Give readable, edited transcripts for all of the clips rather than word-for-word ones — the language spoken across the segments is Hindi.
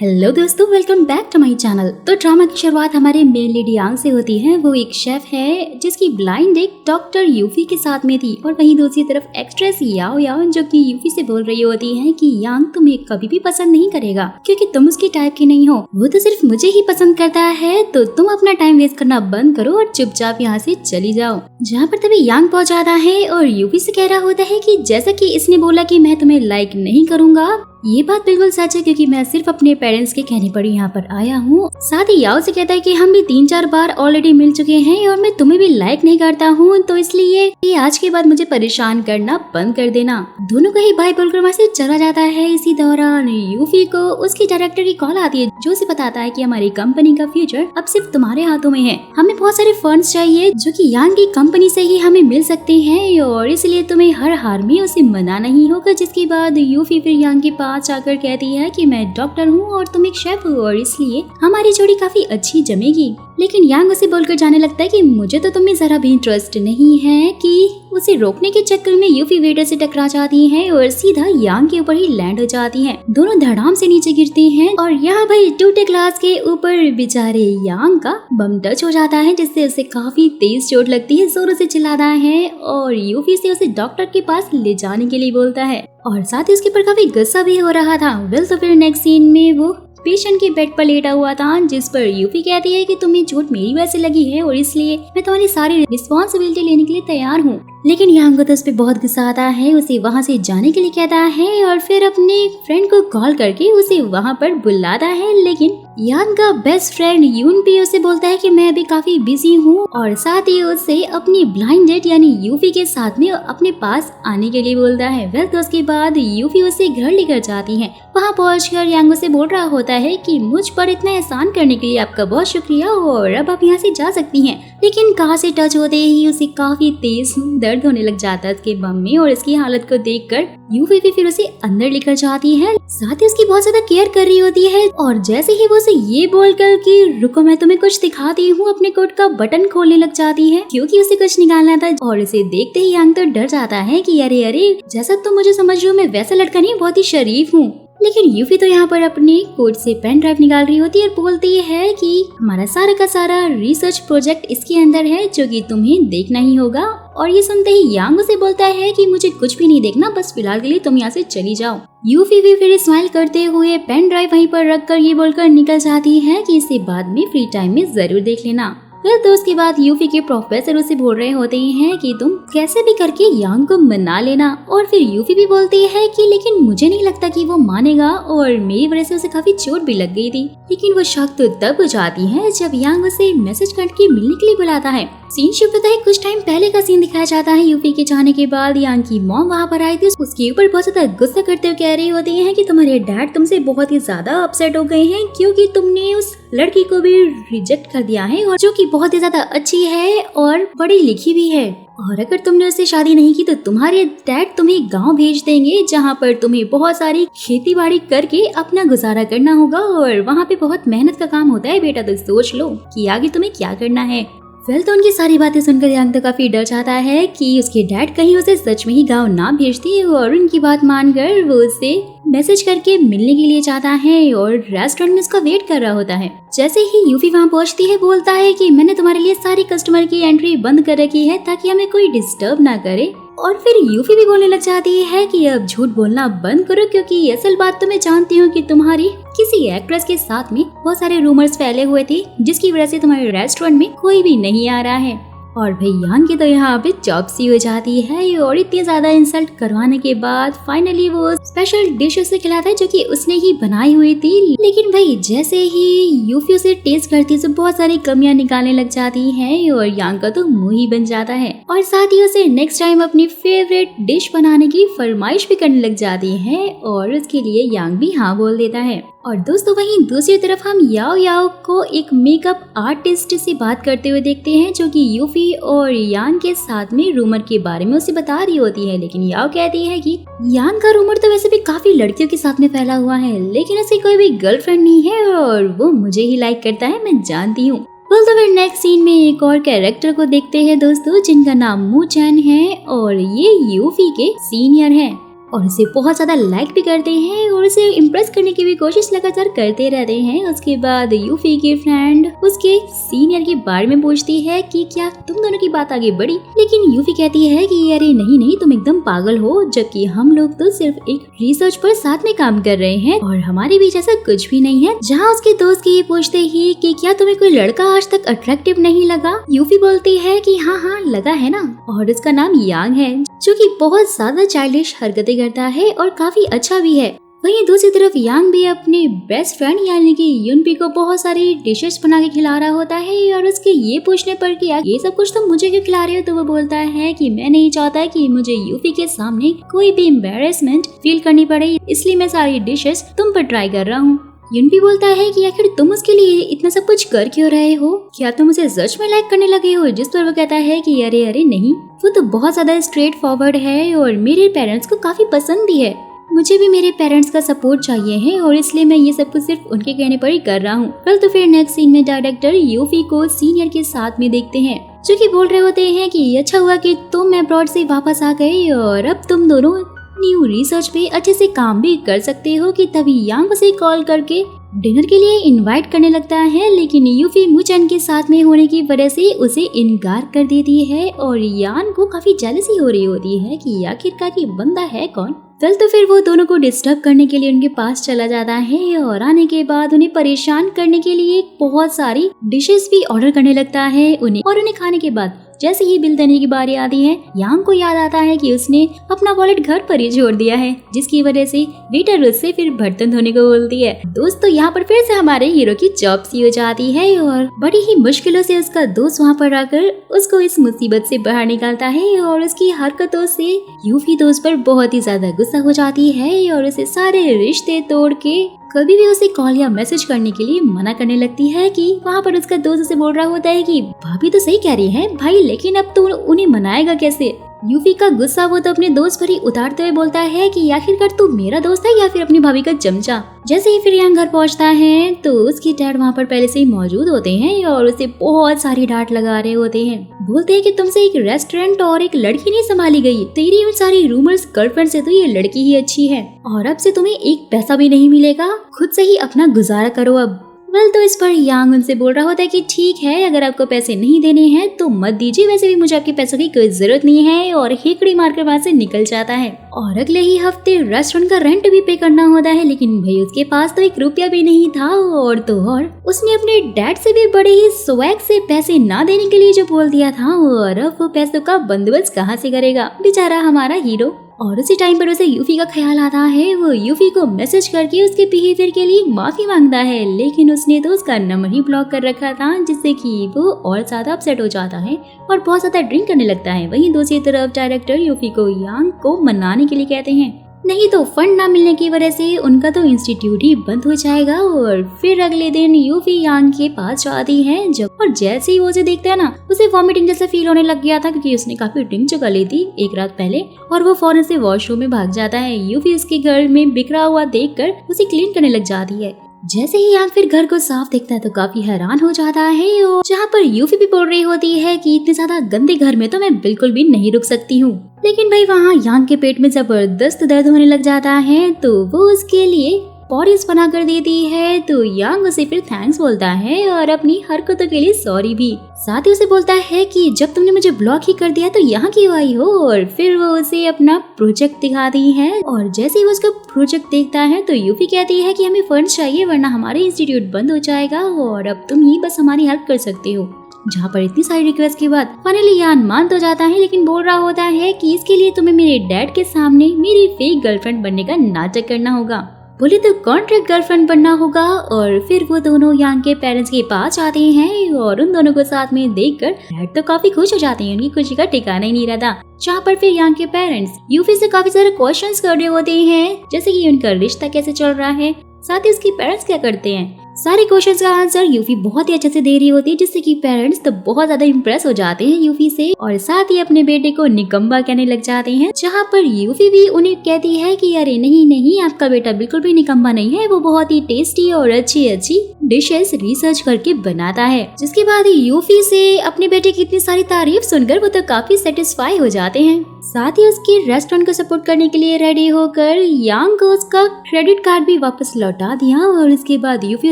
हेलो दोस्तों, welcome back to my channel. तो ड्रामा की शुरुआत हमारे मेन लीड यांग से होती है। वो एक शेफ है जिसकी ब्लाइंड एक डॉक्टर यूफी के साथ में थी और वहीं दूसरी तरफ एक्ट्रेस याओ याओ जो कि यूफी से बोल रही होती है कि यांग तुम्हें कभी भी पसंद नहीं करेगा क्योंकि तुम उसकी टाइप की नहीं हो, वो तो सिर्फ मुझे ही पसंद करता है। तो तुम अपना टाइम वेस्ट करना बंद करो और चुपचाप यहाँ से चली जाओ। जहाँ पर तभी यांग पहुँच जाता है और यूफी से कह रहा होता है कि जैसा कि इसने बोला कि मैं तुम्हें लाइक नहीं करूंगा, ये बात बिल्कुल सच है क्योंकि मैं सिर्फ अपने पेरेंट्स के कहने पर यहाँ पर आया हूँ। साथ ही याओ से कहता है कि हम भी 3-4 बार ऑलरेडी मिल चुके हैं और मैं तुम्हें भी लाइक नहीं करता हूँ, तो इसलिए आज के बाद मुझे परेशान करना बंद कर देना। दोनों को ही बाय बोलकर वहाँ से चला जाता है। इसी दौरान यूफी को उसकी डायरेक्टर की कॉल आती है जो उसे बताता है कि हमारी कंपनी का फ्यूचर अब सिर्फ तुम्हारे हाथों में है। हमें बहुत सारे फंड्स चाहिए जो कि यांग की कंपनी से ही हमें मिल सकते हैं और इसलिए तुम्हें हर हार में उसे मनाना ही होगा। जिसके बाद यूफी फिर यांग के आकर कहती है कि मैं डॉक्टर हूँ और तुम एक शेफ हो और इसलिए हमारी जोड़ी काफी अच्छी जमेगी। लेकिन यांग उसे बोलकर जाने लगता है कि मुझे तो तुम्हें जरा भी इंटरेस्ट नहीं है। कि उसे रोकने के चक्कर में यूफी वेटर से टकरा जाती है और सीधा यांग के ऊपर ही लैंड हो जाती है। दोनों धड़ाम से नीचे गिरती हैं और यहाँ भाई टूटे ग्लास के ऊपर बेचारे यांग का बम टच हो जाता है जिससे उसे काफी तेज चोट लगती है। जोरों से चिल्लाता है और यूफी से उसे डॉक्टर के पास ले जाने के लिए बोलता है और साथ ही उसके ऊपर काफी गुस्सा भी हो रहा था। तो फिर नेक्स्ट सीन में वो पेशेंट के बेड पर लेटा हुआ था जिस पर यूफी कहती है कि तुम्हें चोट मेरी वजह से लगी है और इसलिए मैं तुम्हारी सारी रिस्पॉन्सिबिलिटी लेने के लिए तैयार हूँ। लेकिन यांग को तो उस पे बहुत गुस्सा आता है, उसे वहाँ से जाने के लिए कहता है और फिर अपने फ्रेंड को कॉल करके उसे वहाँ पर बुलाता है। लेकिन यांग का बेस्ट फ्रेंड यून भी उसे बोलता है कि मैं अभी काफी बिजी हूँ और साथ ही उसे अपनी ब्लाइंड डेट यानी यूफी के साथ में अपने पास आने के लिए बोलता है। तो उसके बाद यूफी उसे घर लेकर जाती है। वहाँ पहुँचकर यांग उसे बोल रहा होता है कि मुझ पर इतना एहसान करने के लिए आपका बहुत शुक्रिया और अब आप यहाँ से जा सकती हैं। लेकिन कहाँ से टच होते ही उसे काफी तेज दर्द होने लग जाता है उसके बम में और इसकी हालत को देखकर यूफी भी फिर उसे अंदर लेकर जाती है। साथ ही उसकी बहुत ज्यादा केयर कर रही होती है और जैसे ही वो उसे ये बोलकर कि रुको मैं तुम्हें कुछ दिखाती हूँ, अपने कोट का बटन खोलने लग जाती है क्योंकि उसे कुछ निकालना था। और इसे देखते ही यांग तो डर जाता है कि अरे अरे जैसा तुम मुझे समझ रहे हो मैं वैसा लड़का नहीं, बहुत ही शरीफ हूँ। लेकिन यूफी तो यहाँ पर अपने कोट से पेन ड्राइव निकाल रही होती है और बोलती है कि हमारा सारा का सारा रिसर्च प्रोजेक्ट इसके अंदर है जो कि तुम्हें देखना ही होगा। और ये सुनते ही यांग उसे बोलता है कि मुझे कुछ भी नहीं देखना, बस फिलहाल के लिए तुम यहाँ से चली जाओ। यूफी भी फिर स्माइल करते हुए पेन ड्राइव वहीं पर रखकर ये बोलकर निकल जाती है कि इसे बाद में फ्री टाइम में जरूर देख लेना। फिर तो उसके बाद यूफी के प्रोफेसर उसे बोल रहे होते हैं कि तुम कैसे भी करके यांग को मना लेना। और फिर यूफी भी बोलती है कि लेकिन मुझे नहीं लगता कि वो मानेगा और मेरी वजह से उसे काफी चोट भी लग गई थी। लेकिन वो शक तो तब हो जाती है जब यांग उसे मैसेज करके मिलने के लिए बुलाता है। सीन शिफ्ट होता है, कुछ टाइम पहले का सीन दिखाया जाता है। यूफी के जाने के बाद यांग की मॉम वहाँ पर आई थी, उसके ऊपर बहुत ज्यादा गुस्सा करते हुए कह रही होती है कि तुम्हारे डैड तुमसे बहुत ही ज्यादा अपसेट हो गए हैं क्योंकि तुमने उस लड़की को भी रिजेक्ट कर दिया है और जो कि बहुत ही ज्यादा अच्छी है और पढ़ी लिखी भी है। और अगर तुमने उससे शादी नहीं की तो तुम्हारे डैड तुम्हें गांव भेज देंगे जहां पर तुम्हें बहुत सारी खेती बाड़ी करके अपना गुजारा करना होगा और वहां पे बहुत मेहनत का काम होता है बेटा। तो सोच लो कि आगे तुम्हें क्या करना है। तो उनकी सारी बातें सुनकर यांग तो काफी डर जाता है कि उसके डैड कहीं उसे सच में ही गांव ना भेजते और उनकी बात मानकर वो उसे मैसेज करके मिलने के लिए जाता है और रेस्टोरेंट में उसका वेट कर रहा होता है। जैसे ही यूफी वहाँ पहुँचती है बोलता है कि मैंने तुम्हारे लिए सारी कस्टमर की एंट्री बंद कर रखी है ताकि हमें कोई डिस्टर्ब ना करे। और फिर यूफी भी बोलने लग जाती है कि अब झूठ बोलना बंद करो क्योंकि असल बात तो मैं जानती हूँ कि तुम्हारी किसी एक्ट्रेस के साथ में बहुत सारे रूमर्स फैले हुए थे जिसकी वजह से तुम्हारे रेस्टोरेंट में कोई भी नहीं आ रहा है। और भाई यांग की तो यहाँ पे चॉपसी हो जाती है और इतनी ज्यादा इंसल्ट करवाने के बाद फाइनली वो स्पेशल डिश उसे खिलाता है जो कि उसने ही बनाई हुई थी। लेकिन भाई जैसे ही यूफी उसे टेस्ट करती है तो बहुत सारी कमियां निकालने लग जाती हैं और यांग का तो मुंह ही बन जाता है और साथ ही उसे नेक्स्ट टाइम अपनी फेवरेट डिश बनाने की फरमाइश भी करने लग जाती है और उसके लिए यांग भी हाँ बोल देता है। और दोस्तों वहीं दूसरी तरफ हम याओ याओ को एक मेकअप आर्टिस्ट से बात करते हुए देखते हैं जो कि यूफी और यांग के साथ में रूमर के बारे में उसे बता रही होती है। लेकिन याओ कहती है कि यांग का रूमर तो वैसे भी काफी लड़कियों के साथ में फैला हुआ है लेकिन उसकी कोई भी गर्लफ्रेंड नहीं है और वो मुझे ही लाइक करता है, मैं जानती हूँ। तो फिर नेक्स्ट सीन में एक और कैरेक्टर को देखते हैं दोस्तों जिनका नाम मू चैन है और ये यूफी के सीनियर हैं। और उसे बहुत ज्यादा लाइक भी करते हैं और उसे इम्प्रेस करने की भी कोशिश लगातार करते रहते हैं। उसके बाद यूफी की फ्रेंड उसके सीनियर के बारे में पूछती है कि क्या तुम दोनों की बात आगे बढ़ी, लेकिन यूफी कहती है कि अरे नहीं नहीं, तुम एकदम पागल हो, जबकि हम लोग तो सिर्फ एक रिसर्च पर साथ में काम कर रहे हैं और हमारे बीच ऐसा कुछ भी नहीं है। जहाँ उसके दोस्त ये पूछते ही कि क्या तुम्हें कोई लड़का आज तक अट्रैक्टिव नहीं लगा, यूफी बोलती है कि हाँ हाँ लगा है ना, और उसका नाम यांग है, जो कि बहुत ज्यादा चाइल्डिश हरकतें करता है और काफी अच्छा भी है। वहीं दूसरी तरफ यांग भी अपने बेस्ट फ्रेंड यानी कि युनपी को बहुत सारी डिशेस बना के खिला रहा होता है और उसके ये पूछने पर कि यार ये सब कुछ तुम मुझे क्यों खिला रहे हो, तो वो बोलता है कि मैं नहीं चाहता कि मुझे यूफी के सामने कोई भी एम्बैरेसमेंट फील करनी पड़े, इसलिए मैं सारी डिशेस तुम पर ट्राई कर रहा हूँ। युनपी बोलता है कि आखिर तुम उसके लिए इतना सब कुछ कर क्यों रहे हो, क्या तुम उसे सच में लाइक करने लगे हो, जिस पर वो कहता है कि अरे अरे नहीं, वो तो बहुत ज्यादा स्ट्रेट फॉरवर्ड है और मेरे पेरेंट्स को काफी पसंद भी है, मुझे भी मेरे पेरेंट्स का सपोर्ट चाहिए है और इसलिए मैं ये सब कुछ सिर्फ उनके कहने पर ही कर रहा हूँ। कल तो फिर नेक्स्ट सीन में डायरेक्टर यूफी को सीनियर के साथ में देखते हैं, जो कि बोल रहे होते हैं कि अच्छा हुआ कि तुम अब्रॉड से वापस आ गए और अब तुम दोनों न्यू रिसर्च पे अच्छे से काम भी कर सकते हो। कि तभी यांग उसे कॉल करके डिनर के लिए इनवाइट करने लगता है, लेकिन यूफी मुचन के साथ में होने की वजह से उसे इनकार कर देती है और यान को काफी जेलसी हो रही होती है कि आखिरकार ये बंदा है कौन। कल तो फिर वो दोनों को डिस्टर्ब करने के लिए उनके पास चला जाता है और आने के बाद उन्हें परेशान करने के लिए बहुत सारी डिशेस भी ऑर्डर करने लगता है उन्हें खाने के बाद जैसे ही बिल देने की बारी आती है, यांग को याद आता है कि उसने अपना वॉलेट घर पर ही छोड़ दिया है, जिसकी वजह से वेटर उससे फिर बर्तन धोने को बोलती है। दोस्तों यहाँ पर फिर से हमारे हीरो की जॉब सी हो जाती है और बड़ी ही मुश्किलों से उसका दोस्त वहाँ पर आकर उसको इस मुसीबत से बाहर निकालता है और उसकी हरकतों से यूफी दोस्त पर बहुत ही ज्यादा गुस्सा हो जाती है और उसे सारे रिश्ते तोड़ के कभी भी उसे कॉल या मैसेज करने के लिए मना करने लगती है। कि वहाँ पर उसका दोस्त उसे बोल रहा होता है कि भाभी तो सही कह रही है भाई, लेकिन अब तो उन्हें मनाएगा कैसे। यूफी का गुस्सा वो तो अपने दोस्त पर ही उतारते हुए बोलता है कि आखिरकार तू मेरा दोस्त है या फिर अपनी भाभी का चमचा। जैसे ही फिर यांग घर पहुंचता है तो उसकी डैड वहाँ पर पहले से ही मौजूद होते हैं और उसे बहुत सारी डांट लगा रहे होते हैं। बोलते हैं कि तुमसे एक रेस्टोरेंट और एक लड़की नहीं संभाली गई, तेरी उन सारी रूमर्स गर्लफ्रेंड से तो ये लड़की ही अच्छी है और अब से तुम्हें एक पैसा भी नहीं मिलेगा, खुद से ही अपना गुजारा करो अब। तो इस पर यांग उनसे बोल रहा होता है कि ठीक है, अगर आपको पैसे नहीं देने हैं तो मत दीजिए, वैसे भी मुझे आपके पैसों की कोई जरूरत नहीं है, और हेकड़ी मारकर वहाँ से निकल जाता है। और अगले ही हफ्ते रेस्टोरेंट का रेंट भी पे करना होता है, लेकिन भाई उसके पास तो 1 रुपया भी नहीं था और तो और उसने अपने डैड से भी बड़े ही स्वैग से पैसे ना देने के लिए जो बोल दिया था, और अब वो पैसों का बंदोबस्त कहाँ से करेगा बेचारा हमारा हीरो। और उसी टाइम पर उसे यूफी का ख्याल आता है। वो यूफी को मैसेज करके उसके बिहेवियर के लिए माफी मांगता है, लेकिन उसने तो उसका नंबर ही ब्लॉक कर रखा था, जिससे कि वो और ज्यादा अपसेट हो जाता है और बहुत ज्यादा ड्रिंक करने लगता है। वहीं दूसरी तरफ डायरेक्टर यूफी को यांग को मनाने के लिए कहते हैं, नहीं तो फंड ना मिलने की वजह से उनका तो इंस्टीट्यूट ही बंद हो जाएगा। और फिर अगले दिन यूफी यांग के पास जाती है और जैसे ही वो उसे देखता है ना, उसे वॉमिटिंग जैसा फील होने लग गया था, क्योंकि उसने काफी ड्रिंक चुका ली थी एक रात पहले, और वो फौरन से वॉशरूम में भाग जाता है। यूफी उसके घर में बिखरा हुआ देखकर उसे क्लीन करने लग जाती है। जैसे ही यांग फिर घर को साफ देखता है तो काफी हैरान हो जाता है, और जहाँ पर यूफी भी बोल रही होती है कि इतने ज्यादा गंदे घर में तो मैं बिल्कुल भी नहीं रुक सकती हूँ। लेकिन भाई वहाँ यांग के पेट में जबरदस्त दर्द होने लग जाता है, तो वो उसके लिए पॉरीज बना कर देती है। तो यांग उसे फिर थैंक्स बोलता है और अपनी हरकतों के लिए सॉरी भी। साथ ही उसे बोलता है कि जब तुमने मुझे ब्लॉक ही कर दिया तो यहाँ क्यों आई हो। और फिर वो उसे अपना प्रोजेक्ट दिखाती है, और जैसे ही वो उसका प्रोजेक्ट देखता है तो यूफी कहती है कि हमें फंड चाहिए वरना हमारे इंस्टीट्यूट बंद हो जाएगा, और अब तुम ही बस हमारी हेल्प कर सकते हो। जहाँ पर इतनी सारी रिक्वेस्ट के बाद फाइनली यान मान तो जाता है, लेकिन बोल रहा होता है कि इसके लिए तुम्हें मेरे डैड के सामने मेरी फेक गर्लफ्रेंड बनने का नाटक करना होगा। बोले तो कॉन्ट्रैक्ट गर्लफ्रेंड बनना होगा। और फिर वो दोनों यांग के पेरेंट्स के पास आते हैं, और उन दोनों को साथ में देखकर डैड तो काफी खुश हो जाते हैं, उनकी खुशी का ठिकाना ही नहीं रहता। जहाँ पर फिर यांग के पेरेंट्स यूफी से काफी सारे क्वेश्चंस कर रहे होते हैं, जैसे कि उनका रिश्ता कैसे चल रहा है, साथ ही उसके पेरेंट्स क्या करते हैं। सारे क्वेश्चंस का आंसर यूफी बहुत ही अच्छे से दे रही होती है, जिससे कि पेरेंट्स तो बहुत ज्यादा इम्प्रेस हो जाते हैं यूफी से, और साथ ही अपने बेटे को निकम्बा कहने लग जाते हैं। जहाँ पर यूफी भी उन्हें कहती है कि अरे नहीं नहीं, आपका बेटा बिल्कुल भी निकम्बा नहीं है, वो बहुत ही टेस्टी और अच्छी डिशेस रिसर्च करके बनाता है। जिसके बाद यूफी से अपने बेटे की इतनी सारी तारीफ सुनकर वो तो काफी सेटिस्फाई हो जाते हैं। साथ ही उसके रेस्टोरेंट को सपोर्ट करने के लिए रेडी होकर यांग को उसका क्रेडिट कार्ड भी वापस लौटा दिया और इसके बाद यूफी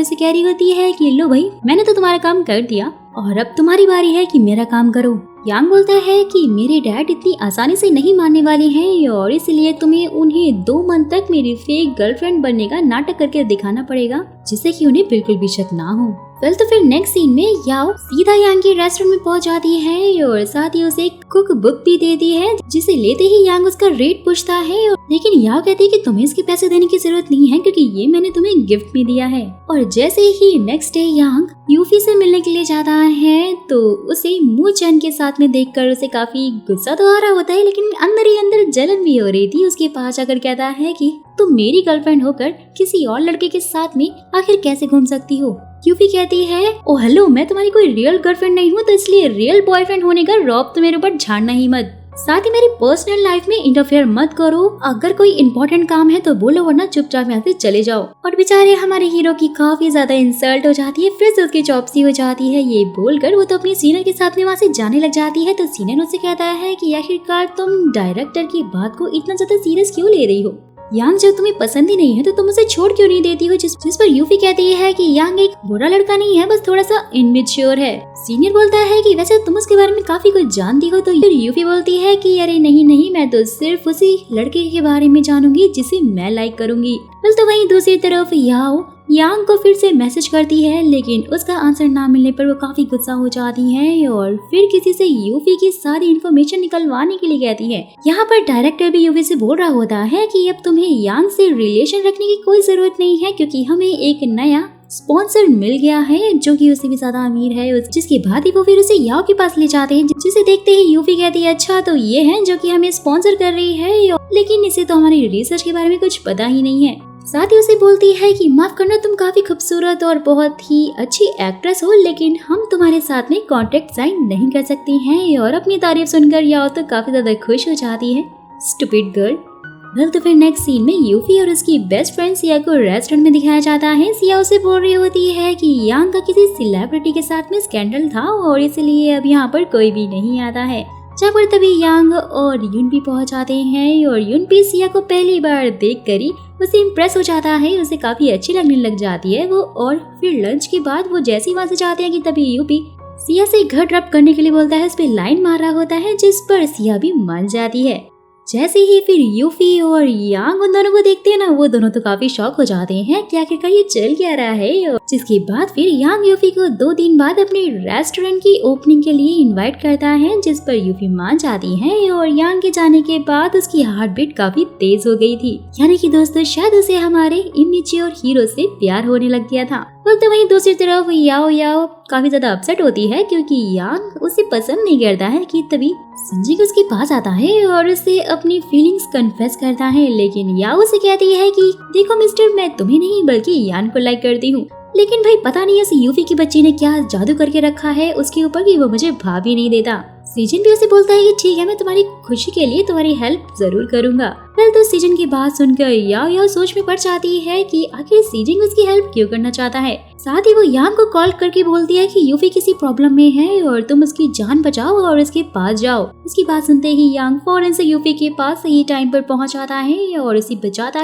उसे कह रही होती है कि लो भाई, मैंने तो तुम्हारा काम कर दिया और अब तुम्हारी बारी है कि मेरा काम करो। यांग बोलता है कि मेरे डैड इतनी आसानी से नहीं मानने वाले हैं और इसलिए तुम्हें उन्हें 2 मंथ तक मेरी फेक गर्लफ्रेंड बनने का नाटक करके दिखाना पड़ेगा, जिससे कि उन्हें बिल्कुल भी शक ना हो। वेल तो फिर नेक्स्ट सीन में याओ सीधा यांग के रेस्टोरेंट में पहुंच जाती है और साथ ही उसे एक कुक बुक भी देती है, जिसे लेते ही यांग उसका रेट पूछता है। लेकिन याओ कहती है कि तुम्हें इसके पैसे देने की जरूरत नहीं है क्योंकि ये मैंने तुम्हें गिफ्ट में दिया है। और जैसे ही नेक्स्ट डे यांग यूफी से मिलने के लिए जाता है तो उसे मू चैन के साथ में देखकर उसे काफी गुस्सा तो आ रहा होता है, लेकिन अंदर ही अंदर जलन भी हो रही थी। उसके पास जाकर कहता है कि तुम मेरी गर्लफ्रेंड होकर किसी और लड़के के साथ में आखिर कैसे घूम सकती हो। यूफी कहती है ओ हेलो, मैं तुम्हारी कोई रियल गर्लफ्रेंड नहीं हूँ, तो इसलिए रियल बॉयफ्रेंड होने का रौब तो मेरे ऊपर झाड़ना ही मत। साथ ही मेरी पर्सनल लाइफ में इंटरफेयर मत करो। अगर कोई इम्पोर्टेंट काम है तो बोलो, वरना चुपचाप यहाँ से चले जाओ। और बेचारे हमारे हीरो की काफी ज्यादा इंसल्ट हो जाती है, फिर से उसकी चौपसी हो जाती है। ये बोलकर वो तो अपनी सीनियर के साथ में वहाँ से जाने लग जाती है। तो सीनियर उससे कहता है कि आखिरकार तुम डायरेक्टर की बात को इतना ज्यादा सीरियस क्यों ले रही हो। यांग जब तुम्हें पसंद ही नहीं है तो तुम उसे छोड़ क्यों नहीं देती हो। जिस पर यूफी कहती है कि यांग एक बुरा लड़का नहीं है, बस थोड़ा सा इनमेच्योर है। सीनियर बोलता है कि वैसे तुम उसके बारे में काफी कुछ जानती हो। तो यूफी बोलती है कि अरे नहीं, मैं तो सिर्फ उसी लड़के के बारे में जानूंगी जिसे मैं लाइक करूंगी। बस तो वहीं दूसरी तरफ याओ यांग को फिर से मैसेज करती है, लेकिन उसका आंसर ना मिलने पर वो काफी गुस्सा हो जाती है और फिर किसी से यूफी की सारी इन्फॉर्मेशन निकलवाने के लिए कहती है। यहाँ पर डायरेक्टर भी यूफी से बोल रहा होता है कि अब तुम्हें यांग से रिलेशन रखने की कोई जरूरत नहीं है, क्योंकि हमें एक नया स्पॉन्सर मिल गया है जो कि उससे भी ज्यादा अमीर है। जिसके बाद ही वो फिर उसे याओ के पास ले जाते हैं, जिसे देखते ही यूफी कहती है अच्छा तो ये है जो कि हमें स्पॉन्सर कर रही है, लेकिन इसे तो हमारी रिसर्च के बारे में कुछ पता ही नहीं है। साथ ही उसे बोलती है कि माफ करना, तुम काफी खूबसूरत और बहुत ही अच्छी एक्ट्रेस हो, लेकिन हम तुम्हारे साथ में कॉन्ट्रैक्ट साइन नहीं कर सकते हैं। और अपनी तारीफ सुनकर याओ तो काफी ज्यादा खुश हो जाती है। Stupid girl. वेल तो फिर नेक्स्ट सीन में यूफी और उसकी बेस्ट फ्रेंड सिया को रेस्टोरेंट में दिखाया जाता है। सिया उसे बोल रही होती है कि यांग का किसी सेलिब्रिटी के साथ में स्कैंडल था और इसलिए अब यहाँ पर कोई भी नहीं आता है। जहाँ पर तभी यांग और यून भी पहुँच जाते हैं और यून भी सिया को पहली बार देख कर ही उसे इम्प्रेस हो जाता है, उसे काफी अच्छी लगने लग जाती है वो। और फिर लंच के बाद वो जैसे ही वहाँ से जाते हैं कि तभी यूपी सिया से घर ड्रॉप करने के लिए बोलता है। उस पर लाइन मार रहा होता है, जिस पर सिया भी मान जाती है। जैसे ही फिर यूफी और यांग उन दोनों को देखते हैं ना, वो दोनों तो काफी शॉक हो जाते हैं कि आखिरकार ये चल क्या रहा है। जिसके बाद फिर यांग यूफी को 2 दिन बाद अपने रेस्टोरेंट की ओपनिंग के लिए इनवाइट करता है, जिस पर यूफी मान जाती है। और यांग के जाने के बाद उसकी हार्ट बीट काफी तेज हो गई थी, यानी कि दोस्तों शायद उसे हमारे इमेच्योर हीरो से प्यार होने लग गया था। तो वहीं दूसरी तरफ याओ काफी ज्यादा अपसेट होती है क्योंकि यांग उसे पसंद नहीं करता है। कि तभी संजय उसके पास आता है और उसे अपनी फीलिंग्स कन्फेस करता है, लेकिन याओ उसे कहती है कि देखो मिस्टर, मैं तुम्हें नहीं बल्कि यांग को लाइक करती हूँ, लेकिन भाई पता नहीं उस यूफी की बच्ची ने क्या जादू करके रखा है उसके ऊपर कि वो मुझे भाव ही नहीं देता। सीजन भी उसे बोलता है कि ठीक है, मैं तुम्हारी खुशी के लिए तुम्हारी हेल्प जरूर करूंगा। फिर तो सीजन की बात सुनकर याओ सोच में पड़ जाती है कि आखिर सीजन उसकी हेल्प क्यों करना चाहता है। साथ ही वो यांग को कॉल करके बोलती है कि यूफी किसी प्रॉब्लम में है और तुम उसकी जान बचाओ और उसके पास जाओ। इसकी बात सुनते ही यांग फौरन से यूफी के पास सही टाइम पर पहुंच जाता है और उसे बचाते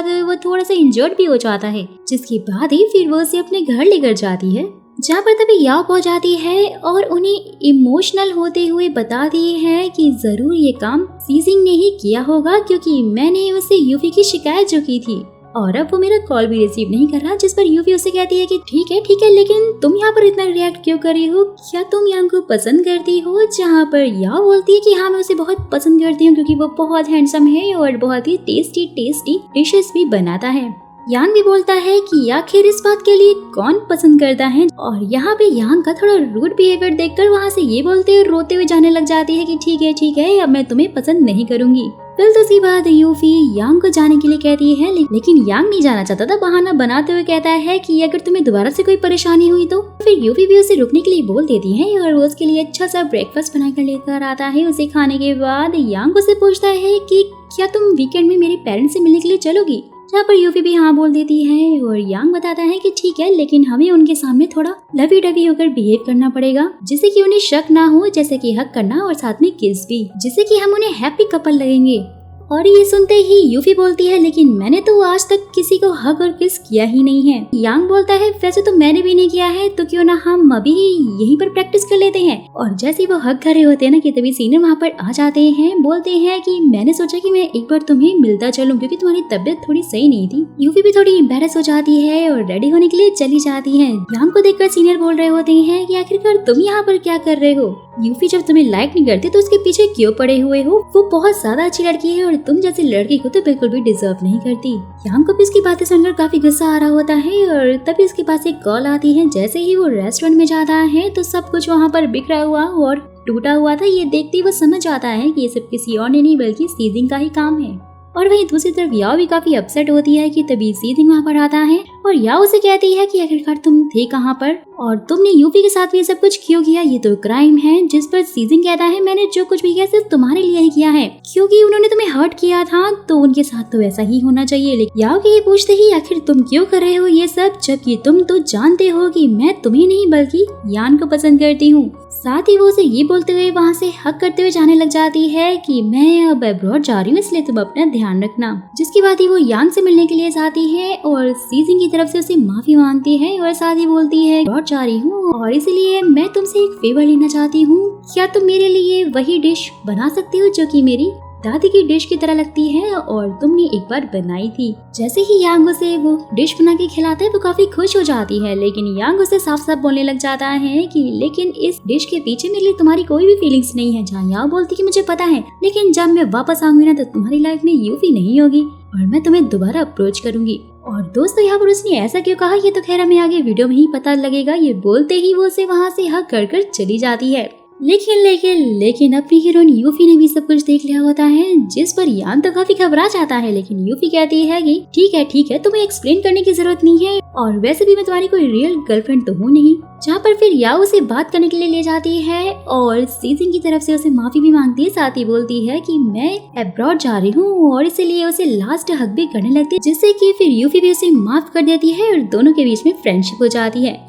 हुए वो थोड़ा सा इंजर्ड भी हो जाता है। जिसके बाद ही फिर वो उसे अपने घर लेकर जाती है, जहाँ पर तभी याओ पहुंच जाती है और उन्हें इमोशनल होते हुए बताती है कि जरूर ये काम सीजिंग ने ही किया होगा, क्योंकि मैंने उससे यूफी की शिकायत जो की थी और अब वो मेरा कॉल भी रिसीव नहीं कर रहा। जिस पर यूफी उसे कहती है कि ठीक है, लेकिन तुम यहाँ पर इतना रिएक्ट क्यों कर रही हो? क्या तुम यांग को पसंद करती हो? जहाँ पर याओ बोलती है कि हाँ, मैं उसे बहुत पसंद करती हूँ क्योंकि वो बहुत हैंडसम है और बहुत ही टेस्टी डिशेस भी बनाता है। यांग भी बोलता है कि आखिर इस बात के लिए कौन पसंद करता है। और यहाँ पे यांग का थोड़ा रूड बिहेवियर देखकर वहाँ से ये बोलते हुए रोते हुए जाने लग जाती है कि ठीक है, अब मैं तुम्हें पसंद नहीं करूंगी। फिर दूसरी बात यूफी यांग को जाने के लिए कहती है, लेकिन यांग नहीं जाना चाहता था। बहाना बनाते हुए कहता है कि अगर तुम्हें दोबारा से कोई परेशानी हुई तो। फिर यूफी भी उसे रुकने के लिए बोल देती है और वो उसके लिए अच्छा सा ब्रेकफास्ट बनाकर लेकर आता है। उसे खाने के बाद यांग उसे पूछता है कि क्या तुम वीकेंड में मेरे पेरेंट्स से मिलने के लिए चलोगी? जहाँ पर यूफी भी हाँ बोल देती है और यांग बताता है कि ठीक है, लेकिन हमें उनके सामने थोड़ा लवी डवी होकर बिहेव करना पड़ेगा, जिससे कि उन्हें शक ना हो, जैसे कि हक करना और साथ में किस भी, जिससे कि हम उन्हें हैप्पी कपल लगेंगे। और ये सुनते ही यूफी बोलती है, लेकिन मैंने तो आज तक किसी को हग और किस किया ही नहीं है। यांग बोलता है, वैसे तो मैंने भी नहीं किया है, तो क्यों ना हम अभी यहीं पर प्रैक्टिस कर लेते हैं। और जैसे ही वो हग कर रहे होते हैं ना कि तभी सीनियर वहाँ पर आ जाते हैं, बोलते हैं कि मैंने सोचा कि मैं एक बार तुम्हें मिलता चलूं, क्योंकि तुम्हारी तबीयत थोड़ी सही नहीं थी। यूफी भी थोड़ी एम्बैरेस हो जाती है और रेडी होने के लिए चली जाती है। यांग को देखकर सीनियर बोल रहे होते हैं कि आखिरकार तुम यहाँ पर क्या कर रहे हो? यूफी जब तुम्हें लाइक नहीं करती तो उसके पीछे क्यों पड़े हुए हो? वो बहुत ज्यादा अच्छी लड़की है और तुम जैसी लड़की को तो बिल्कुल भी डिजर्व नहीं करती। यांग को भी इसकी बातें सुनकर काफी गुस्सा आ रहा होता है और तभी उसके पास एक कॉल आती है। जैसे ही वो रेस्टोरेंट में जाता है तो सब कुछ वहाँ पर बिखरा हुआ और टूटा हुआ था। ये देखते ही वो समझ आता है कि ये सब किसी और ने नहीं बल्कि सीजिंग का ही काम है। और वहीं दूसरी तरफ याओ भी काफी अपसेट होती है कि तभी सीजिंग वहाँ पर आता है और याओ उसे कहती है कि आखिरकार तुम थे कहाँ पर और तुमने यूफी के साथ ये सब कुछ क्यों किया? ये तो क्राइम है। जिस पर सीजिंग कहता है, मैंने जो कुछ भी किया सिर्फ तुम्हारे लिए ही किया है, क्योंकि उन्होंने तुम्हें हर्ट किया था तो उनके साथ तो ऐसा ही होना चाहिए। लेकिन याओ के ये पूछते ही आखिर तुम क्यों कर रहे हो ये सब, जबकि तुम तो जानते हो कि मैं तुम्हें नहीं बल्कि यान को पसंद करती हूँ। साथ ही वो उसे ये बोलते हुए वहाँ से हक करते हुए जाने लग जाती है कि मैं अब अब्रॉड जा रही हूँ, इसलिए तुम अपना ध्यान रखना। जिसके बाद ही वो यान से मिलने के लिए जाती है और सीजिंग की तरफ से उसे माफी मांगती है और साथ ही बोलती है अब्रॉड जा रही हूँ और इसलिए मैं तुमसे एक फेवर लेना चाहती हूँ। क्या तुम मेरे लिए वही डिश बना सकती हो जो कि मेरी दादी की डिश की तरह लगती है और तुमने एक बार बनाई थी? जैसे ही यांग उसे वो डिश बना के खिलाता है वो काफी खुश हो जाती है, लेकिन यांग उसे साफ साफ बोलने लग जाता है कि लेकिन इस डिश के पीछे मेरे लिए तुम्हारी कोई भी फीलिंग्स नहीं है। जहाँ याओ बोलती कि मुझे पता है, लेकिन जब मैं वापस आऊंगी ना तो तुम्हारी लाइफ में यूफी नहीं होगी और मैं तुम्हें दोबारा अप्रोच करूंगी। और दोस्तों यहाँ पर उसने ऐसा क्यों कहा ये तो खैर हमें आगे वीडियो में ही पता लगेगा। ये बोलते ही वो उसे वहाँ से हक कर चली जाती है। लेकिन अपनी हीरोइन यूफी ने भी सब कुछ देख लिया होता है, जिस पर यान तो काफी घबरा जाता है। लेकिन यूफी कहती है कि ठीक है तुम्हें एक्सप्लेन करने की जरूरत नहीं है और वैसे भी मैं तुम्हारी कोई रियल गर्लफ्रेंड तो हूँ नहीं। जहाँ पर फिर याओ उसे बात करने के लिए ले जाती है और सीजिंग की तरफ से उसे माफी भी मांगती है। साथ ही बोलती है कि मैं अब्रॉड जा रही हूँ और इसीलिए उसे लास्ट हक भी करने लगती है, जिससे कि फिर यूफी भी उसे माफ कर देती है और दोनों के बीच में फ्रेंडशिप हो जाती है।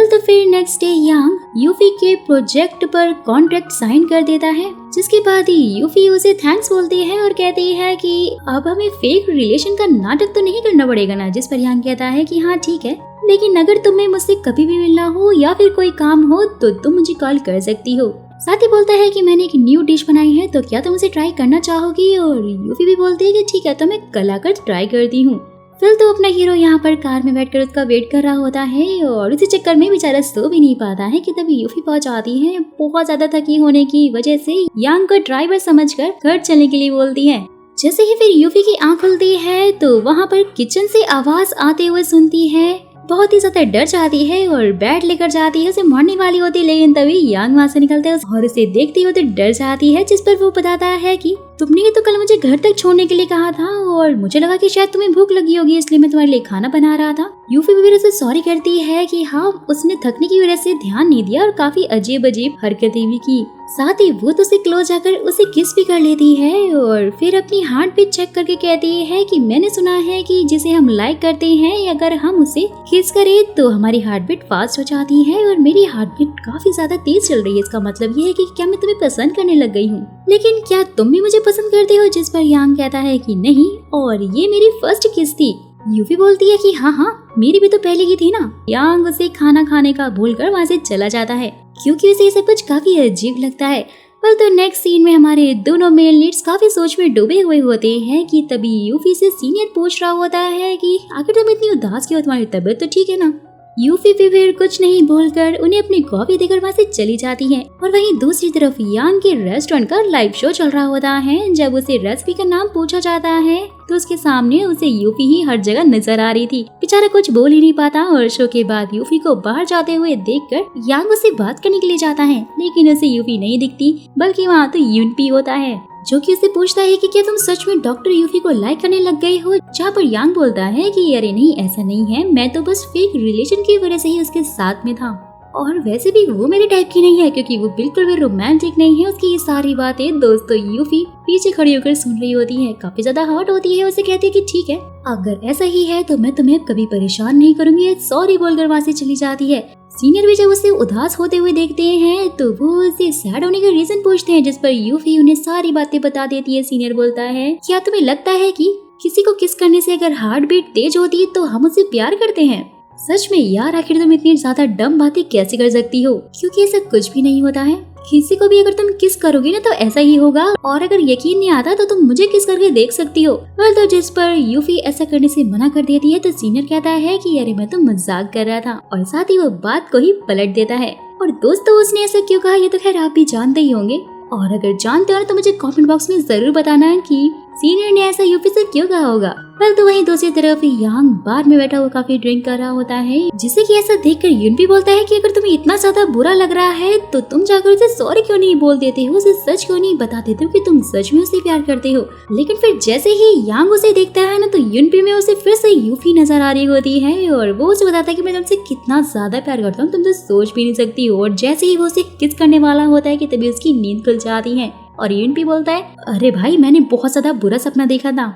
तो फिर नेक्स्ट डे यांग यूफी के प्रोजेक्ट पर कॉन्ट्रैक्ट साइन कर देता है, जिसके बाद ही यूफी उसे थैंक्स बोलती है और कहती है कि अब हमें फेक रिलेशन का नाटक तो नहीं करना पड़ेगा ना। जिस पर यांग कहता है कि हाँ ठीक है, लेकिन अगर तुम्हें मुझसे कभी भी मिलना हो या फिर कोई काम हो तो तुम मुझे कॉल कर सकती हो। साथ ही बोलता है कि मैंने एक न्यू डिश बनाई है तो क्या तुम उसे ट्राई करना चाहोगी? और यूफी भी बोलती है कि ठीक है तो मैं कल आकर ट्राई करती हूँ। फिर तो अपना हीरो यहाँ पर कार में बैठकर उसका वेट कर रहा होता है और इसी चक्कर में बेचारा सो भी नहीं पाता है कि तभी यूफी पहुंच आती है। बहुत ज्यादा थकी होने की वजह से यांग को ड्राइवर समझकर घर चलने के लिए बोलती है। जैसे ही फिर यूफी की आंख खुलती है तो वहाँ पर किचन से आवाज आते हुए सुनती है। बहुत ही ज्यादा डर जाती है और बैट लेकर जाती है, उसे मारने वाली होती है, लेकिन तभी यांग वहाँ से निकलता है और उसे देखते हुए तो डर जाती है। जिस पर वो बताता है कि तुमने तो कल मुझे घर तक छोड़ने के लिए कहा था और मुझे लगा कि शायद तुम्हें भूख लगी होगी इसलिए मैं तुम्हारे लिए खाना बना रहा था। यूफी भी उसे सॉरी करती है कि हाँ उसने थकने की वजह से ध्यान नहीं दिया और काफी अजीब अजीब हरकतें भी की। साथ ही वो तो उसे क्लोज जाकर उसे किस भी कर लेती है और फिर अपनी हार्ट बीट चेक करके कहती है कि मैंने सुना है कि जिसे हम लाइक करते हैं अगर हम उसे किस करें तो हमारी हार्ट बीट फास्ट हो जाती है और मेरी हार्ट बीट काफी ज्यादा तेज चल रही है। इसका मतलब ये है कि क्या मैं तुम्हें पसंद करने लग गई हूँ, लेकिन क्या तुम भी मुझे पसंद करते हो? जिस पर यांग कहता है कि नहीं और ये मेरी फर्स्ट किस थी। यूफी बोलती है कि हाँ मेरी भी तो पहले ही थी ना। यांग उसे खाना खाने का भूलकर वहाँ से चला जाता है क्योंकि उसे ये सब कुछ काफी अजीब लगता है। पर तो नेक्स्ट सीन में हमारे दोनों मेल लीड्स काफी सोच में डूबे हुए होते हैं कि तभी यूफी से सीनियर पूछ रहा होता है कि आखिर तुम इतनी उदास क्यों, तुम्हारी तबीयत तो ठीक है ना? यूफी भी फिर कुछ नहीं बोलकर उन्हें अपनी कॉफी देकर वहाँ से चली जाती है। और वहीं दूसरी तरफ यांग के रेस्टोरेंट का लाइव शो चल रहा होता है। जब उसे रेसिपी का नाम पूछा जाता है तो उसके सामने उसे यूफी ही हर जगह नजर आ रही थी। बेचारा कुछ बोल ही नहीं पाता और शो के बाद यूफी को बाहर जाते हुए देखकर यांग उससे बात करने के लिए जाता है, लेकिन उसे यूफी नहीं दिखती बल्कि वहाँ तो यूनपी होता है जो कि उससे पूछता है कि क्या तुम सच में डॉक्टर यूफी को लाइक करने लग गए हो? जहाँ पर यांग बोलता है कि अरे नहीं ऐसा नहीं है, मैं तो बस फेक रिलेशन की वजह से ही उसके साथ में था। और वैसे भी वो मेरे टाइप की नहीं है क्योंकि वो बिल्कुल भी रोमांटिक नहीं है। उसकी ये सारी बातें दोस्तों यूफी पीछे खड़ी होकर सुन रही होती है, काफी ज्यादा हर्ट होती है। उसे कहती है कि ठीक है, अगर ऐसा ही है तो मैं तुम्हें कभी परेशान नहीं करूंगी, सॉरी बोलकर वहाँ से चली जाती है। सीनियर भी जब उसे उदास होते हुए देखते हैं तो वो उसे सैड होने का रीजन पूछते हैं, जिस पर यूफी उन्हें सारी बातें बता देती है। सीनियर बोलता है, क्या तुम्हें लगता है कि किसी को किस करने से अगर हार्ट बीट तेज होती है तो हम उसे प्यार करते हैं? सच में यार, आखिर तुम इतनी ज्यादा डम बातें कैसे कर सकती हो? क्योंकि ऐसा कुछ भी नहीं होता है। किसी को भी अगर तुम किस करोगी ना तो ऐसा ही होगा, और अगर यकीन नहीं आता तो तुम मुझे किस करके देख सकती हो। तो जिस पर यूफी ऐसा करने से मना कर देती है तो सीनियर कहता है कि अरे मैं तो मजाक कर रहा था, और साथ ही वो बात को ही पलट देता है। और दोस्तों उसने ऐसा क्यों कहा ये तो खैर आप भी जानते ही होंगे, और अगर जानते हो तो मुझे कमेंट बॉक्स में जरूर बताना कि सीनियर ने ऐसा यूफी से क्यों कहा होगा। तो वहीं दूसरी तरफ यांग बार में बैठा हुआ काफी ड्रिंक कर रहा होता है, जिसे कि ऐसा देखकर यूनपी बोलता है कि अगर तुम्हें इतना ज्यादा बुरा लग रहा है तो तुम जाकर उसे सॉरी क्यों नहीं बोल देते हो, उसे सच क्यों नहीं बता देते हो कि तुम सच में उसे प्यार करते हो। लेकिन फिर जैसे ही यांग उसे देखता है ना तो यूनपी में उसे फिर से यूफी नजर आ रही होती है, और वो उसे बताता है कि मैं तुमसे कितना ज्यादा प्यार करता हूँ, तुम तो सोच भी नहीं सकती हो। और जैसे ही वो उसे किस करने वाला होता है कि तभी उसकी नींद खुल जाती है, और यूनपी बोलता है, अरे भाई मैंने बहुत ज्यादा बुरा सपना देखा था।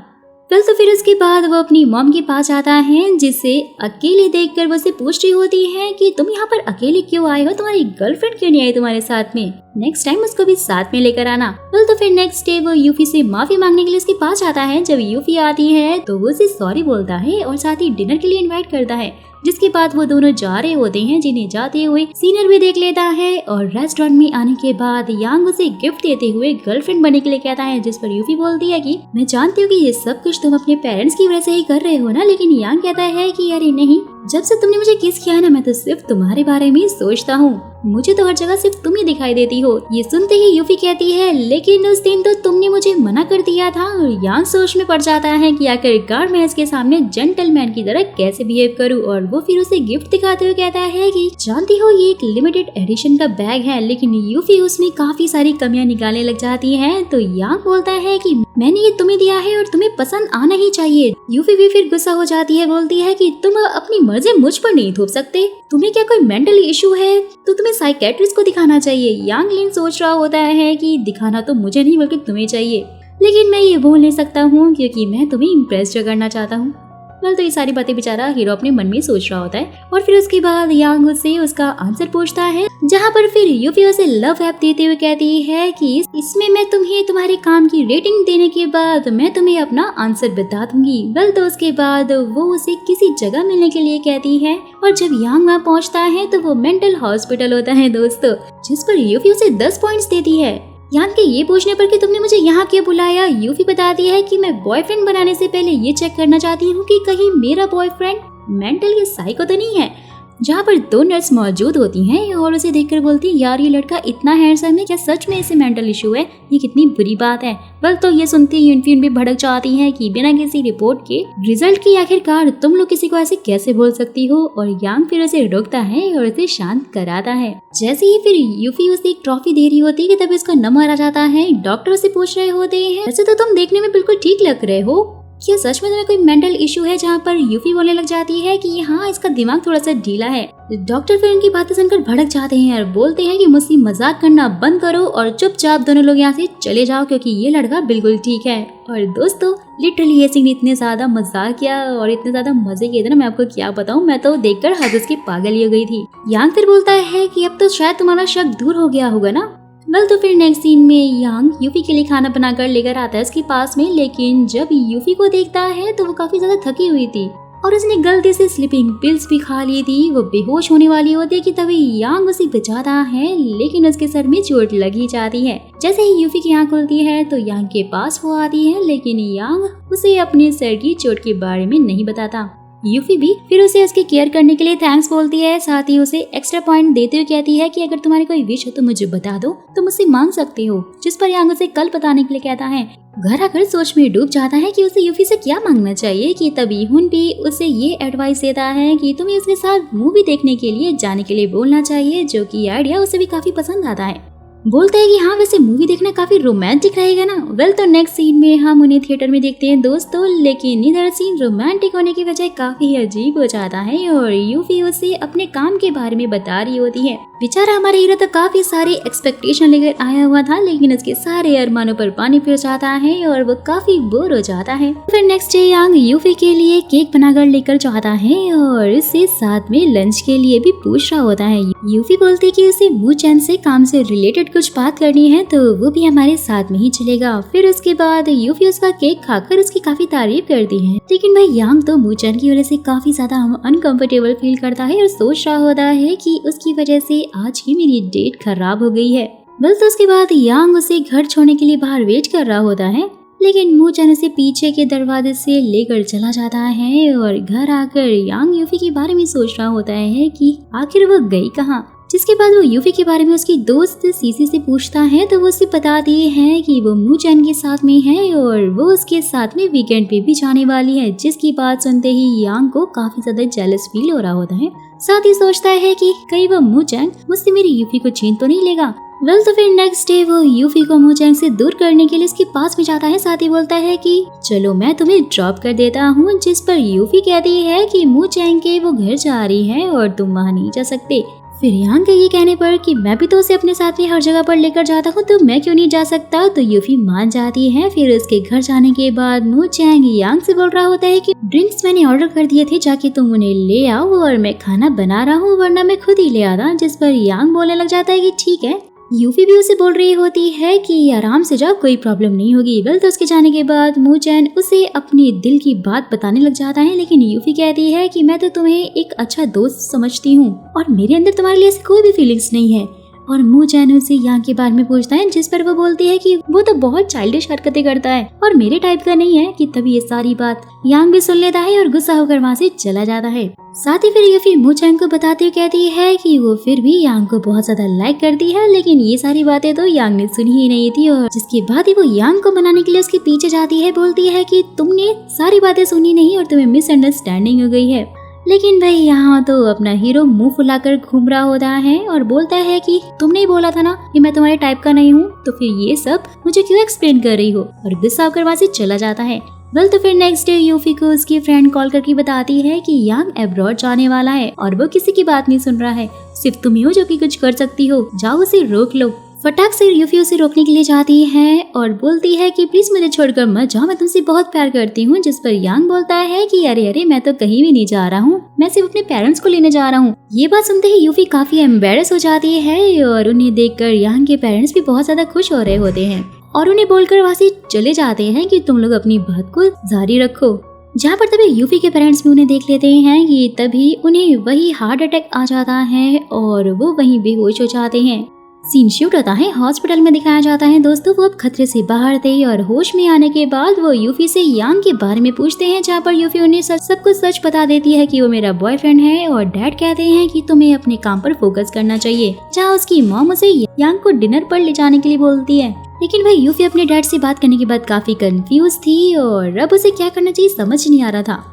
तो फिर उसके बाद वो अपनी मॉम के पास आता है, जिसे अकेले देखकर वो उसे पूछ रही होती है कि तुम यहाँ पर अकेले क्यों आए हो, तुम्हारी गर्लफ्रेंड क्यों नहीं आई तुम्हारे साथ में, नेक्स्ट टाइम उसको भी साथ में लेकर आना। तो फिर नेक्स्ट डे वो यूफी से माफी मांगने के लिए उसके पास आता है। जब यूफी आती है तो वो उसे सॉरी बोलता है और साथ ही डिनर के लिए इन्वाइट करता है, जिसके बाद वो दोनों जा रहे होते हैं, जिन्हें जाते हुए सीनियर भी देख लेता है। और रेस्टोरेंट में आने के बाद यांग उसे गिफ्ट देते हुए गर्लफ्रेंड बनने के लिए कहता है, जिस पर यूफी बोलती है कि मैं जानती हूँ कि ये सब कुछ तुम अपने पेरेंट्स की वजह से ही कर रहे हो ना। लेकिन यांग कहता है कि अरे नहीं, जब से तुमने मुझे किस किया ना मैं तो सिर्फ तुम्हारे बारे में ही सोचता हूँ, मुझे तो हर जगह सिर्फ तुम ही दिखाई देती हो। ये सुनते ही यूफी कहती है, लेकिन उस दिन तो तुमने मुझे मना कर दिया था। और यांग सोच में पड़ जाता है कि आखिरकार मैं इसके सामने जेंटलमैन की तरह कैसे बिहेव करूं। और वो फिर उसे गिफ्ट दिखाते हुए कहता है कि जानती हो ये एक लिमिटेड एडिशन का बैग है, लेकिन यूफी उसमें काफी सारी कमियां निकालने लग जाती है। तो यांग बोलता है कि मैंने ये तुम्हें दिया है और तुम्हें पसंद आना ही चाहिए। यूफी भी फिर गुस्सा हो जाती है, बोलती है कि तुम अपनी मर्जी मुझ पर नहीं थोप सकते, तुम्हें क्या कोई मेंटल इशू है तो तुम्हें साइकेट्रिस्ट को दिखाना चाहिए। यांग लिन सोच रहा होता है कि दिखाना तो मुझे नहीं बल्कि तुम्हें चाहिए, लेकिन मैं ये बोल नहीं सकता हूँ क्योंकि मैं तुम्हें इम्प्रेस करना चाहता हूँ। तो ये सारी बातें बेचारा हीरो अपने मन में सोच रहा होता है। और फिर उसके बाद यांग उससे उसका आंसर पूछता है, जहाँ पर फिर यूफी उसे लव ऐप देते हुए कहती है कि इसमें मैं तुम्हें तुम्हारे काम की रेटिंग देने के बाद मैं तुम्हें अपना आंसर बता दूंगी। तो उसके बाद वो उसे किसी जगह मिलने के लिए कहती है, और जब यांग वहाँ पहुँचता है तो वो मेंटल हॉस्पिटल होता है दोस्तों, जिस पर यूफी उसे 10 पॉइंट्स देती है। यांग के ये पूछने पर कि तुमने मुझे यहाँ क्यों बुलाया, यूफी बताती है कि मैं बॉयफ्रेंड बनाने से पहले ये चेक करना चाहती हूँ कि कहीं मेरा बॉयफ्रेंड मेंटल या साइको तो नहीं है। जहाँ पर 2 नर्स मौजूद होती हैं और उसे देखकर बोलती है, यार ये लड़का इतना हैंडसम है, क्या सच में इसे मेंटल इशू है, ये कितनी बुरी बात है। तो ये सुनती यूनफिन भी भड़क जाती है कि बिना किसी रिपोर्ट के रिजल्ट की आखिरकार तुम लोग किसी को ऐसे कैसे बोल सकती हो। और यांग फिर उसे रोकता है और उसे शांत कराता है। जैसे ही फिर यूफी उसे एक ट्रॉफी दे रही होती है कि तभी उसका नंबर आ जाता है। डॉक्टर से पूछ रहे होते हैं, वैसे तो तुम देखने में बिल्कुल ठीक लग रहे हो, क्या सच में तुम्हें कोई मेंटल इशू है। जहाँ पर यूफी बोलने लग जाती है कि हाँ इसका दिमाग थोड़ा सा ढीला है। डॉक्टर फिर उनकी बातें सुनकर भड़क जाते हैं और बोलते हैं कि मुझसे मजाक करना बंद करो और चुपचाप दोनों लोग यहाँ से चले जाओ क्योंकि ये लड़का बिल्कुल ठीक है। और दोस्तों लिटरली ये सीन इतने ज्यादा मजाक किया और इतने ज्यादा मजे किए थे ना, मैं आपको क्या बताऊँ, मैं तो देखकर हद के पागल ही हो गई थी। यांग फिर बोलता है कि अब तो शायद तुम्हारा शक दूर हो गया होगा ना। तो फिर नेक्स्ट सीन में यांग यूफी के लिए खाना बनाकर लेकर आता है उसके पास में, लेकिन जब यूफी को देखता है तो वो काफी ज्यादा थकी हुई थी और उसने गलती से स्लीपिंग पिल्स भी खा ली थी। वो बेहोश होने वाली होती है कि तभी यांग उसे बचाता है, लेकिन उसके सर में चोट लगी जाती है। जैसे ही यूफी की आंख खुलती है तो यांग के पास वो आती है, लेकिन यांग उसे अपने सर की चोट के बारे में नहीं बताता। यूफी भी फिर उसे उसकी केयर करने के लिए थैंक्स बोलती है, साथ ही उसे एक्स्ट्रा पॉइंट देते हुए कहती है कि अगर तुम्हारी कोई विश हो तो मुझे बता दो, तुम मुझसे मांग सकते हो। जिस पर यांग उसे कल बताने के लिए कहता है। घर आकर सोच में डूब जाता है कि उसे यूफी से क्या मांगना चाहिए कि तभी हुन भी उसे ये एडवाइस देता है कि तुम्हें उसके साथ मूवी देखने के लिए जाने के लिए बोलना चाहिए, जो कि आइडिया उसे भी काफी पसंद आता है। बोलते हैं कि हाँ वैसे मूवी देखना काफी रोमांटिक रहेगा ना। वेल तो नेक्स्ट सीन में हम उन्हें थिएटर में देखते हैं दोस्तों, लेकिन इधर सीन रोमांटिक होने की बजाय काफी अजीब हो जाता है और यूफी उसे अपने काम के बारे में बता रही होती है। बेचारा हमारे हीरो तो काफी सारे एक्सपेक्टेशन लेकर आया हुआ था, लेकिन उसके सारे अरमानों पर पानी फिर जाता है और वो काफी बोर हो जाता है। फिर नेक्स्ट डे यांग यूफी के लिए केक बनाकर लेकर जाता है और इससे साथ में लंच के लिए भी पूछ रहा होता है। यूफी बोलती कि उसे मू चैन से काम से रिलेटेड कुछ बात करनी है तो वो भी हमारे साथ में ही चलेगा। फिर उसके बाद यूफी उसका केक खाकर उसकी काफी तारीफ करती है, लेकिन भाई यांग तो मू चैन की वजह से काफी ज्यादा अनकंफर्टेबल फील करता है और सोच रहा होता है कि उसकी वजह से आज की मेरी डेट खराब हो गई है। बस उसके बाद यांग उसे घर छोड़ने के लिए बाहर वेट कर रहा होता है, लेकिन मू चैन उसे पीछे के दरवाजे से लेकर चला जाता है और घर आकर यांग यूफी के बारे में सोच रहा होता है कि आखिर वो गई कहाँ। जिसके बाद वो यूफी के बारे में उसकी दोस्त सीसी से पूछता है तो वो उसे बताती है कि वो मू चैन के साथ में है और वो उसके साथ में वीकेंड पे भी जाने वाली है। जिसकी बात सुनते ही यांग को काफी ज्यादा जेलस फील हो रहा होता है, साथ ही सोचता है कि कहीं वो मू चैन मुझसे मेरी यूफी को छीन तो नहीं लेगा। वेल तो फिर नेक्स्ट डे वो यूफी को मू चैन से दूर करने के लिए उसके पास में जाता है, साथ ही बोलता है कि चलो मैं तुम्हें ड्रॉप कर देता हूँ। जिस पर यूफी कहती है कि मू चैन के वो घर जा रही है और तुम वहाँ नहीं जा सकते। फिर यांग के ये कहने पर कि मैं भी तो उसे अपने साथ में हर जगह पर लेकर जाता हूँ तो मैं क्यों नहीं जा सकता, तो यूफी मान जाती है। फिर उसके घर जाने के बाद मू चैंग यांग से बोल रहा होता है कि ड्रिंक्स मैंने ऑर्डर कर दिए थे, जाके तुम उन्हें ले आओ और मैं खाना बना रहा हूँ वरना मैं खुद ही ले आता। जिस पर यांग बोलने लग जाता है कि ठीक है। यूफी भी उसे बोल रही होती है कि आराम से जाओ, कोई प्रॉब्लम नहीं होगी। वेल तो उसके जाने के बाद मू चैन उसे अपने दिल की बात बताने लग जाता है, लेकिन यूफी कहती है कि मैं तो तुम्हें एक अच्छा दोस्त समझती हूँ और मेरे अंदर तुम्हारे लिए कोई भी फीलिंग्स नहीं है। और मू चैन उसे यांग के बारे में पूछता है, जिस पर वो बोलती है कि वो तो बहुत चाइल्डिश हरकतें करता है और मेरे टाइप का नहीं है। कि तभी ये सारी बात यांग भी सुन लेता है और गुस्सा होकर वहाँ से चला जाता है। साथ ही फिर यूफी मू चैन को बताते हुए कहती है कि वो फिर भी यांग को बहुत ज्यादा लाइक करती है, लेकिन ये सारी बातें तो यांग ने सुनी ही नहीं थी। और जिसके बाद ही वो यांग को मनाने के लिए उसके पीछे जाती है, बोलती है कि तुमने सारी बातें सुनी नहीं और तुम्हें मिसअंडरस्टैंडिंग हो गई है। लेकिन भाई यहाँ तो अपना हीरो मुंह फुलाकर घूम रहा होता है और बोलता है कि तुमने ही बोला था ना कि मैं तुम्हारे टाइप का नहीं हूँ, तो फिर ये सब मुझे क्यों एक्सप्लेन कर रही हो, और गुस्सा होकर वहाँ से चला जाता है। वेल तो फिर नेक्स्ट डे यूफी को उसकी फ्रेंड कॉल करके बताती है कि यांग अब्रॉड जाने वाला है और वो किसी की बात नहीं सुन रहा है, सिर्फ तुम ही हो जो कि कुछ कर सकती हो, जाओ उसे रोक लो। फटाक से यूफी उसे रोकने के लिए जाती है और बोलती है कि प्लीज मुझे छोड़कर मत जाओ, मैं तुमसे बहुत प्यार करती हूँ। जिस पर यांग बोलता है कि अरे अरे मैं तो कहीं भी नहीं जा रहा हूँ, मैं सिर्फ अपने पेरेंट्स को लेने जा रहा हूँ। ये बात सुनते ही यूफी काफी एम्बेरस हो जाती है और उन्हें देखकर यांग के पेरेंट्स भी बहुत ज्यादा खुश हो रहे होते हैं और उन्हें बोलकर वहाँ से चले जाते हैं कि तुम लोग अपनी बात को जारी रखो। जहाँ पर तभी यूफी के पेरेंट्स भी उन्हें देख लेते हैं कि तभी उन्हें वही हार्ट अटैक आ जाता है और वो वहीं बेहोश हो जाते हैं। सीन शूट होता है हॉस्पिटल में दिखाया जाता है दोस्तों, वो अब खतरे से बाहर थे और होश में आने के बाद वो यूफी से यांग के बारे में पूछते हैं, जहाँ पर यूफी उन्हें सब कुछ सच बता देती है कि वो मेरा बॉयफ्रेंड है और डैड कहते हैं कि तुम्हें अपने काम पर फोकस करना चाहिए। जहाँ उसकी मॉम उसे यांग को डिनर पर ले जाने के लिए बोलती है, लेकिन भाई यूफी अपने डैड से बात करने के बाद काफी कंफ्यूज थी और अब उसे क्या करना चाहिए समझ नहीं आ रहा था।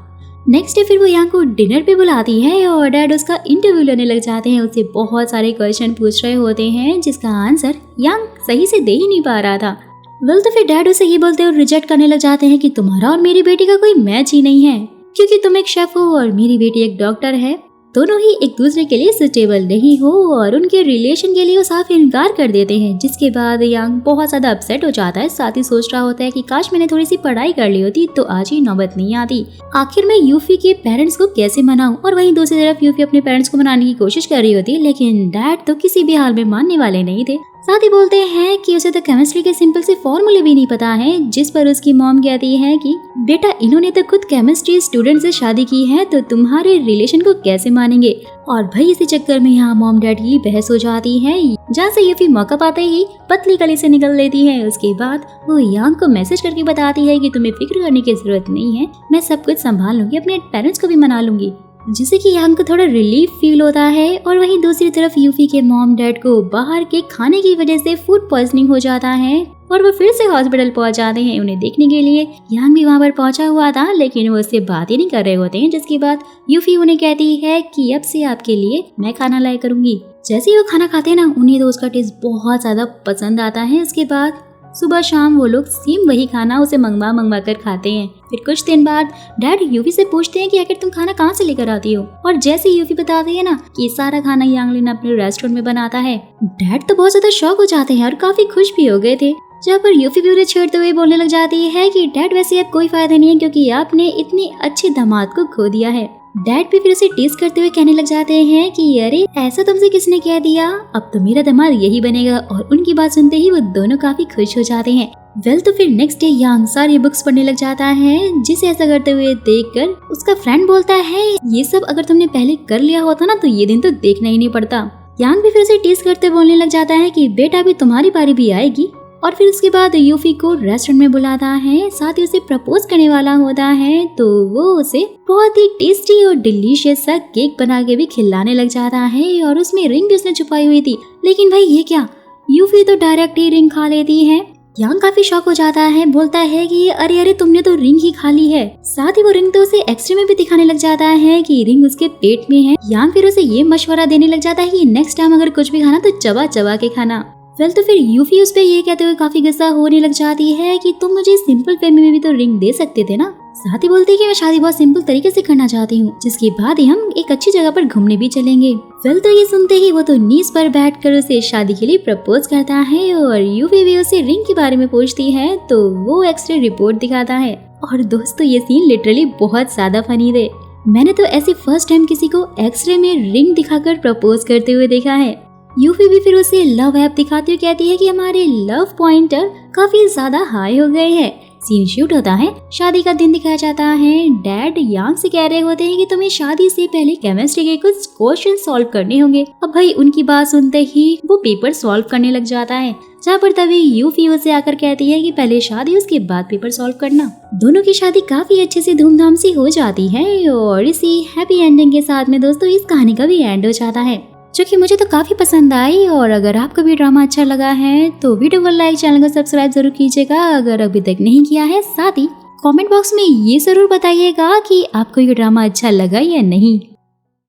नेक्स्ट डे फिर वो यांग को डिनर पे बुलाती है और डैड उसका इंटरव्यू लेने लग जाते हैं, उससे बहुत सारे क्वेश्चन पूछ रहे होते हैं जिसका आंसर यांग सही से दे ही नहीं पा रहा था। वेल तो फिर डैड उसे ये बोलते हुए रिजेक्ट करने लग जाते हैं कि तुम्हारा और मेरी बेटी का कोई मैच ही नहीं है, क्योंकि तुम एक शेफ हो और मेरी बेटी एक डॉक्टर है, दोनों ही एक दूसरे के लिए सुटेबल नहीं हो, और उनके रिलेशन के लिए वो साफ इनकार कर देते हैं। जिसके बाद यांग बहुत ज्यादा अपसेट हो जाता है, साथ ही सोच रहा होता है कि काश मैंने थोड़ी सी पढ़ाई कर ली होती तो आज ही नौबत नहीं आती। आखिर मैं यूफी के पेरेंट्स को कैसे मनाऊं, और वहीं दूसरी तरफ यूफी अपने पेरेंट्स को मनाने की कोशिश कर रही होती, लेकिन डैड तो किसी भी हाल में मानने वाले नहीं थे। साथ ही बोलते हैं कि उसे तो केमिस्ट्री के सिंपल से फॉर्मूले भी नहीं पता है, जिस पर उसकी मॉम कहती है कि बेटा इन्होंने तो खुद केमिस्ट्री स्टूडेंट से शादी की है, तो तुम्हारे रिलेशन को कैसे मानेंगे। और भाई इसी चक्कर में यहाँ मॉम डैड की बहस हो जाती है, जहाँ से यूफी मौका पाते ही पतली गली से निकल लेती है। उसके बाद वो यांग को मैसेज करके बताती है कि तुम्हें फिक्र करने की जरूरत नहीं है, मैं सब कुछ संभाल लूंगी, अपने पेरेंट्स को भी मना लूंगी, जिससे कि यांग को थोड़ा रिलीफ फील होता है। और वहीं दूसरी तरफ यूफी के मॉम डैड को बाहर के खाने की वजह से फूड पॉइजनिंग हो जाता है और वो फिर से हॉस्पिटल पहुंच जाते हैं उन्हें देखने के लिए। यांग भी वहां पर पहुंचा हुआ था, लेकिन वो उससे बात ही नहीं कर रहे होते हैं। जिसके बाद यूफी उन्हें कहती है कि अब से आपके लिए मैं खाना लाया करूंगी। जैसे ही वो खाना खाते हैं ना, उन्हें तो उसका टेस्ट बहुत ज्यादा पसंद आता है। इसके बाद सुबह शाम वो लोग सेम वही खाना उसे मंगवा कर खाते हैं। फिर कुछ दिन बाद डैड यूफी से पूछते हैं कि आखिर तुम खाना कहाँ से लेकर आती हो, और जैसे यूफी बताती है ना कि सारा खाना यांगलिन अपने रेस्टोरेंट में बनाता है, डैड तो बहुत ज्यादा शॉक हो जाते हैं और काफी खुश भी हो गए थे। जहाँ पर यूफी भी उन्हें छेड़ते हुए बोलने लग जाती है कि डैड वैसे अब कोई फायदा नहीं है क्योंकि आपने इतनी अच्छी दामाद को खो दिया है। डैड भी फिर उसे टीज करते हुए कहने लग जाते हैं कि अरे ऐसा तुमसे किसने कह दिया, अब तो मेरा दामाद यही बनेगा। और उनकी बात सुनते ही वो दोनों काफी खुश हो जाते हैं। वेल तो फिर नेक्स्ट डे यांग सारी बुक्स पढ़ने लग जाता है, जिसे ऐसा करते हुए देखकर उसका फ्रेंड बोलता है ये सब अगर तुमने पहले कर लिया होता ना तो ये दिन तो देखना ही नहीं पड़ता। यांग भी फिर उसे टीज करते बोलने लग जाता है कि बेटा अभी तुम्हारी बारी भी आएगी। और फिर उसके बाद यूफी को रेस्टोरेंट में बुलाता है, साथ ही उसे प्रपोज करने वाला होता है, तो वो उसे बहुत ही टेस्टी और डिलीशियस सा केक बना के भी खिलाने लग जाता है और उसमें रिंग भी उसने छुपाई हुई थी। लेकिन भाई ये क्या, यूफी तो डायरेक्ट ही रिंग खा लेती है। यांग काफी शॉक हो जाता है, बोलता है कि अरे अरे तुमने तो रिंग ही खा ली है। साथ ही वो रिंग तो उसे एक्सरे में भी दिखाने लग जाता है कि रिंग उसके पेट में है। यांग फिर उसे ये मशवरा देने लग जाता है कि नेक्स्ट टाइम अगर कुछ भी खाना तो चबा चबा के खाना। वेल तो फिर यूफी उस पे ये कहते हुए काफी गुस्सा होने लग जाती है कि तुम मुझे सिंपल वे में भी तो रिंग दे सकते थे ना। साथ ही बोलती है कि मैं शादी बहुत सिंपल तरीके से करना चाहती हूँ, जिसके बाद ही हम एक अच्छी जगह पर घूमने भी चलेंगे। वेल तो ये सुनते ही वो तो नीज पर बैठकर उसे शादी के लिए प्रपोज करता है और यूफी भी उसे रिंग के बारे में पूछती है, तो वो एक्सरे रिपोर्ट दिखाता है। और दोस्तों ये सीन लिटरली बहुत ज्यादा फनी थे। मैंने तो ऐसे फर्स्ट टाइम किसी को एक्सरे में रिंग दिखाकर प्रपोज करते हुए देखा है। यूफी भी फिर उसे लव ऐप दिखाती हुई कहती है कि हमारे लव पॉइंटर काफी ज्यादा हाई हो गए हैं। सीन शूट होता है, शादी का दिन दिखाया जाता है। डैड यांग से कह रहे होते हैं कि तुम्हें शादी से पहले केमिस्ट्री के कुछ क्वेश्चन सॉल्व करने होंगे। अब भाई उनकी बात सुनते ही वो पेपर सॉल्व करने लग जाता है, जहाँ पर तभी यूफी उसे आकर कहती है कि पहले शादी उसके बाद पेपर सॉल्व करना। दोनों की शादी काफी अच्छे से धूमधाम से हो जाती है और इसी हैप्पी एंडिंग के साथ में दोस्तों इस कहानी का भी एंड हो जाता है, जो कि मुझे तो काफी पसंद आई। और अगर आपको भी ड्रामा अच्छा लगा है तो वीडियो को लाइक, चैनल को सब्सक्राइब जरूर कीजिएगा अगर अभी तक नहीं किया है। साथ ही कमेंट बॉक्स में ये जरूर बताइएगा कि आपको ये ड्रामा अच्छा लगा या नहीं।